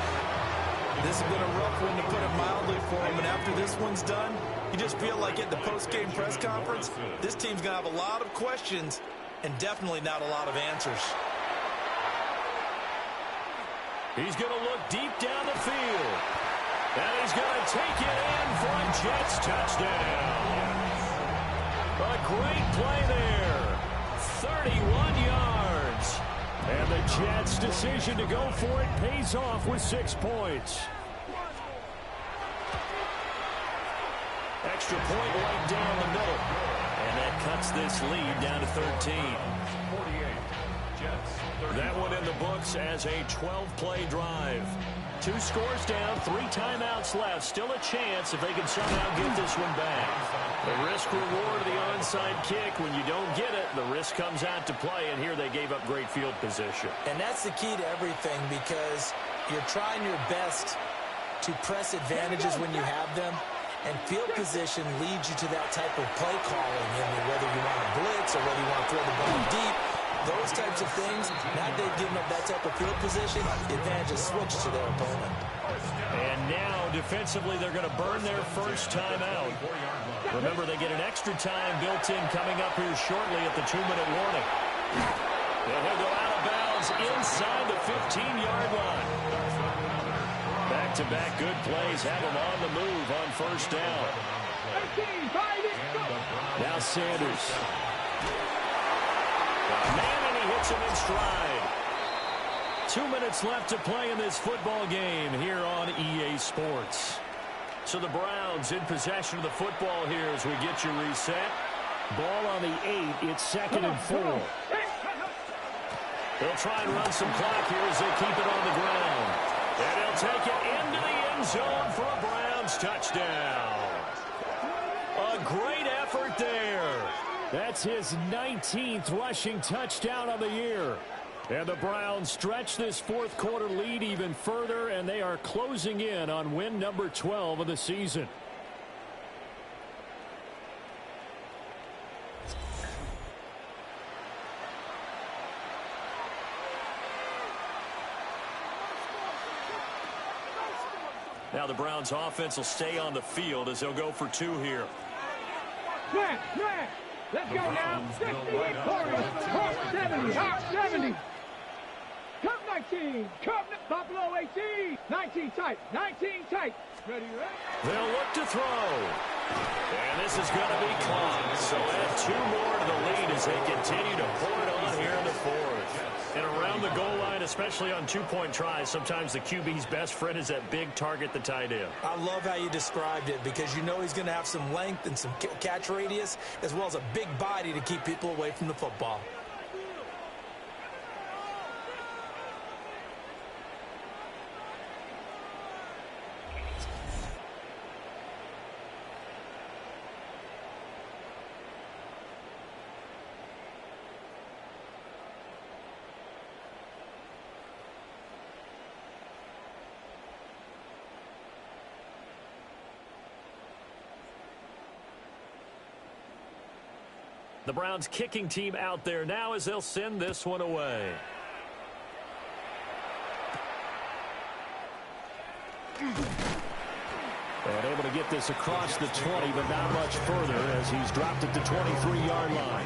This has been a rough one, to put it mildly, for him. And after this one's done, you just feel like at the post-game press conference, this team's going to have a lot of questions and definitely not a lot of answers.
He's going to look deep down the field. And he's going to take it in for a Jets touchdown. A great play there. 31 yards. And the Jets' decision to go for it pays off with 6 points. Extra point right down the middle. And that cuts this lead down to 13.
48. Jets. 31.
That one in the books as a 12-play drive. 2 scores down, 3 timeouts left. Still a chance if they can somehow get this one back. The risk-reward of the onside kick. When you don't get it, the risk comes out to play, and here they gave up great field position.
And that's the key to everything because you're trying your best to press advantages when you have them, and field position leads you to that type of play calling. I mean, whether you want to blitz or whether you want to throw the ball deep, those types of things, now they've given up that type of field position, the advantage is switched to their opponent.
And now, defensively, they're going to burn their first time out. Remember, they get an extra time built in coming up here shortly at the 2-minute warning. And he'll go out of bounds inside the 15-yard line. Back-to-back good plays have him on the move on first down. Now Sanders. Man, and he hits him in stride. 2 minutes left to play in this football game here on EA Sports. So the Browns in possession of the football here as we get you reset. Ball on the 8. It's 2nd and 4. They'll try and run some clock here as they keep it on the ground. And he'll take it into the end zone for a Browns touchdown. A great effort there. That's his 19th rushing touchdown of the year. And the Browns stretch this 4th quarter lead even further, and they are closing in on win number 12 of the season. Now the Browns offense will stay on the field as they'll go for 2 here.
Man, let's go now. 60, 70, 70. Cup 19, Cup Buffalo 18, 19 tight, 19 tight. Ready?
They'll look to throw. And this is going to be caught. So add 2 more to the lead as they continue to pour it on here in the 4th. And around the goal line, especially on 2-point tries, sometimes the QB's best friend is that big target, the tight end.
I love how you described it because you know he's going to have some length and some catch radius as well as a big body to keep people away from the football.
The Browns kicking team out there now as they'll send this one away. And able to get this across the 20, but not much further as he's dropped it to 23-yard line.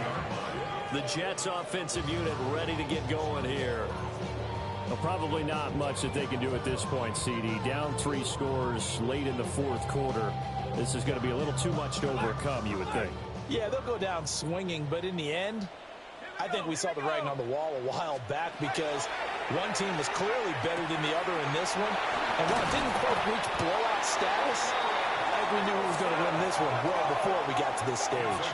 The Jets offensive unit ready to get going here. Well, probably not much that they can do at this point, CD. Down 3 scores late in the fourth quarter. This is going to be a little too much to overcome, you would think.
Yeah, they'll go down swinging, but in the end, I think we saw the writing on the wall a while back because one team was clearly better than the other in this one. And while it didn't quite reach blowout status, I think we knew who was going to win this one well before we got to this stage.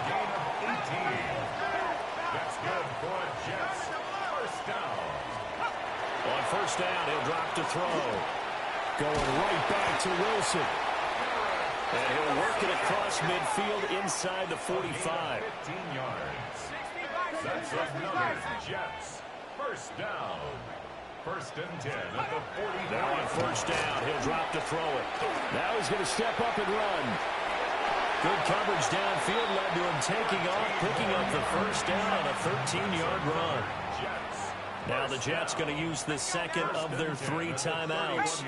That's good for Jets. First down.
On first down, he'll drop to throw. Going right back to Wilson. And he'll work it across midfield inside the 45.
15 yards. That's another Jets. First down. First and 10 at the 40.
Now on first down, he'll drop to throw it. Now he's going to step up and run. Good coverage downfield led to him taking off, picking up the first down on a 13-yard run. Now the Jets going to use the second of their 3 timeouts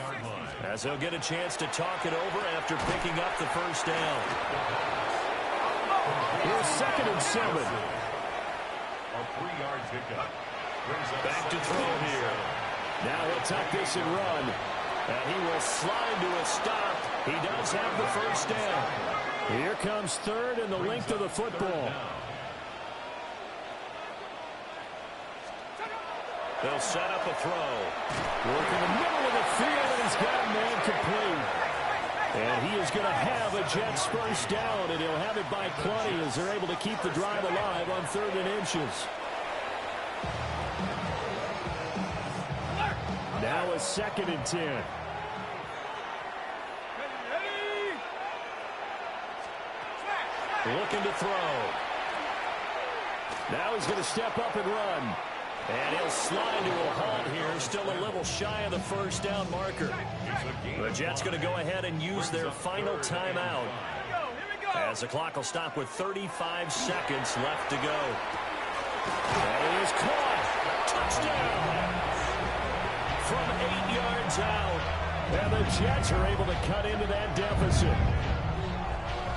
as they'll get a chance to talk it over after picking up the first down. Here's second and 7.
A 3-yard pickup.
Back to throw here. Now he'll tuck this and run. And he will slide to a stop. He does have the first down. Here comes third and the length of the football. They'll set up a throw. Work in the middle of the field, and he's got a man complete. And he is going to have a Jets first down, and he'll have it by plenty as they're able to keep the drive alive on 3rd and inches. Now a 2nd and 10. Looking to throw. Now he's going to step up and run. And he'll slide to a halt here, still a little shy of the first down marker. The Jets going to go ahead and use their final timeout as the clock will stop with 35 seconds left to go. And it is caught. Touchdown! From 8 yards out. And the Jets are able to cut into that deficit.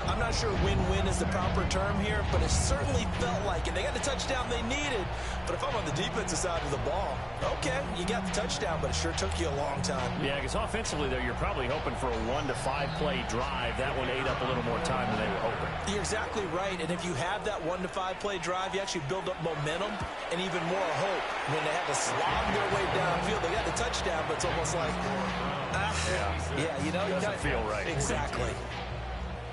I'm not sure win-win is the proper term here, but it certainly felt like it. They got the touchdown they needed, but if I'm on the defensive side of the ball, okay, you got the touchdown, but it sure took you a long time.
Yeah, because offensively, though, you're probably hoping for a 1 to 5 play drive. That one ate up a little more time than they were hoping.
You're exactly right, and if you have that 1 to 5 play drive, you actually build up momentum and even more hope. When they have to slog their way downfield, they got the touchdown, but it's almost like, you know, it
doesn't feel right.
Exactly.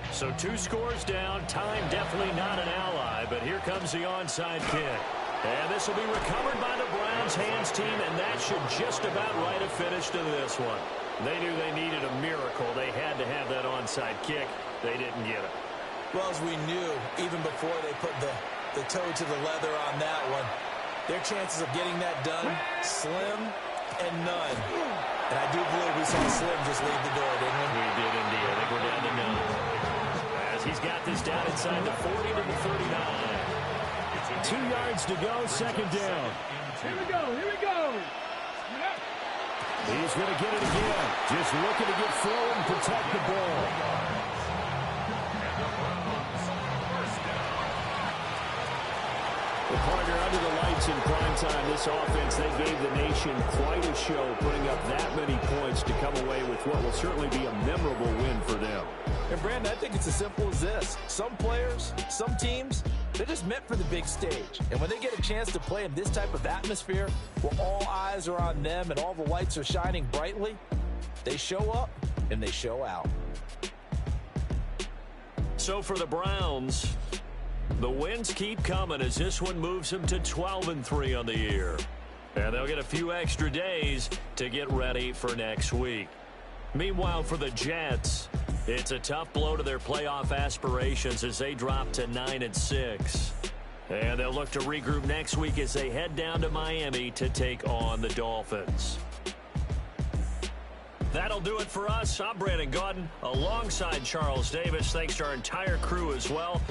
So 2 scores down. Time definitely not an ally, but here comes the onside kick. And this will be recovered by the Browns hands team, and that should just about write a finish to this one. They knew they needed a miracle. They had to have that onside kick. They didn't get it.
Well, as we knew, even before they put the toe to the leather on that one, their chances of getting that done, slim and none. And I do believe we saw Slim just leave the door, didn't we?
We did indeed. I think we're down to none. He's got this down inside the 40 to the 39. 2 yards to go, second down.
Here we go, here we go.
He's going to get it again. Just looking to get forward and protect the ball. The partner under the lights in prime time. This offense, they gave the nation quite a show, putting up that many points to come away with what will certainly be a memorable win for them.
And Brandon, I think it's as simple as this. Some players, some teams, they're just meant for the big stage. And when they get a chance to play in this type of atmosphere, where all eyes are on them and all the lights are shining brightly, they show up and they show out.
So for the Browns, the wins keep coming as this one moves them to 12-3 on the year. And they'll get a few extra days to get ready for next week. Meanwhile, for the Jets, it's a tough blow to their playoff aspirations as they drop to 9-6. And they'll look to regroup next week as they head down to Miami to take on the Dolphins. That'll do it for us. I'm Brandon Gaudin alongside Charles Davis. Thanks to our entire crew as well.